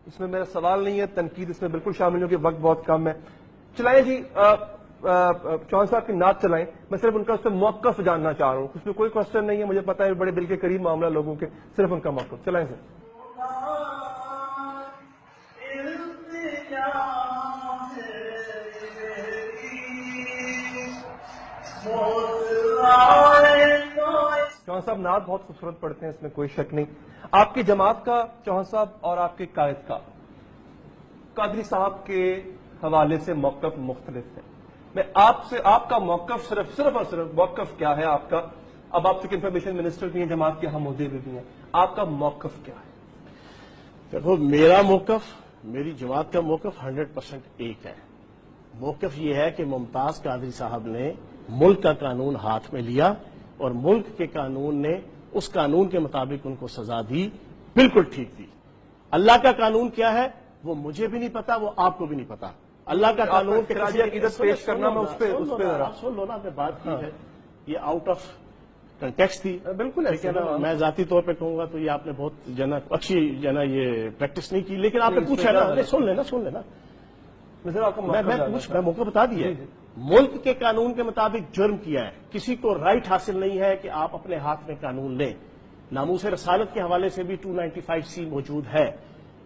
اس میں میرا سوال نہیں ہے، تنقید اس میں بالکل شامل ہوگی، وقت بہت کم ہے۔ چلائیں جی، چوہان صاحب کی نعت چلائیں، میں صرف ان کا اس پہ موقف جاننا چاہ رہا ہوں، اس میں کوئی کوشچن نہیں ہے، مجھے پتا ہے بڑے دل کے قریب معاملہ لوگوں کے، صرف ان کا موقف چلائیں سر۔ چوہان صاحب نعت بہت خوبصورت پڑھتے ہیں، اس میں کوئی شک نہیں۔ آپ کی جماعت کا چوہان صاحب اور آپ کے قائد کا قادری صاحب کے حوالے سے موقف مختلف ہے۔ میں آپ سے، آپ کا موقف صرف اور صرف موقف کیا ہے آپ کا؟ اب آپ چونکہ انفارمیشن منسٹر بھی ہیں، جماعت کے ہم عہدے بھی ہیں، آپ کا موقف کیا ہے؟ دیکھو، میرا موقف، میری جماعت کا موقف 100% ایک ہے۔ موقف یہ ہے کہ ممتاز قادری صاحب نے ملک کا قانون ہاتھ میں لیا اور ملک کے قانون نے اس قانون کے مطابق ان کو سزا دی، بالکل ٹھیک دی۔ اللہ کا قانون کیا ہے وہ مجھے بھی نہیں پتا، وہ آپ کو بھی نہیں پتا۔ اللہ کا قانون کے خراج عقیدت پیش کرنا، میں اس پہ سن لو نا، میں بات کی ہے، یہ آؤٹ آف کنٹیکسٹ تھی، بالکل ٹھیک ہے نا۔ میں ذاتی طور پہ کہوں گا تو یہ آپ نے بہت اچھی یہ پریکٹس نہیں کی، لیکن آپ نے پوچھا نا، سن لینا میں موقع بتا دیا ہے۔ ملک کے قانون کے مطابق جرم کیا ہے، کسی کو رائٹ حاصل نہیں ہے کہ آپ اپنے ہاتھ میں قانون لیں۔ ناموس رسالت کے حوالے سے بھی 295C موجود ہے،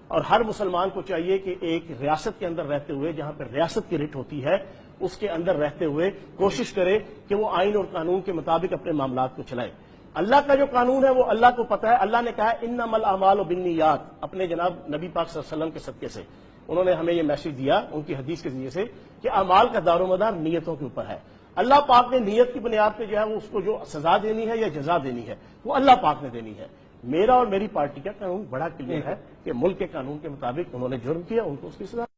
اور ہر مسلمان کو چاہیے کہ ایک ریاست کے اندر رہتے ہوئے، جہاں پہ ریاست کی رٹ ہوتی ہے، اس کے اندر رہتے ہوئے کوشش کرے کہ وہ آئین اور قانون کے مطابق اپنے معاملات کو چلائے۔ اللہ کا جو قانون ہے وہ اللہ کو پتا ہے۔ اللہ نے کہا انما الاعمال بالنیات، اپنے جناب نبی پاک صلی اللہ علیہ وسلم کے صدقے سے انہوں نے ہمیں یہ میسج دیا ان کی حدیث کے ذریعے سے کہ اعمال کا دار و مدار نیتوں کے اوپر ہے۔ اللہ پاک نے نیت کی بنیاد پہ جو ہے وہ اس کو جو سزا دینی ہے یا جزا دینی ہے وہ اللہ پاک نے دینی ہے۔ میرا اور میری پارٹی کا قانون بڑا کلیئر ہے کہ ملک کے قانون کے مطابق انہوں نے جرم کیا، ان کو اس کی سزا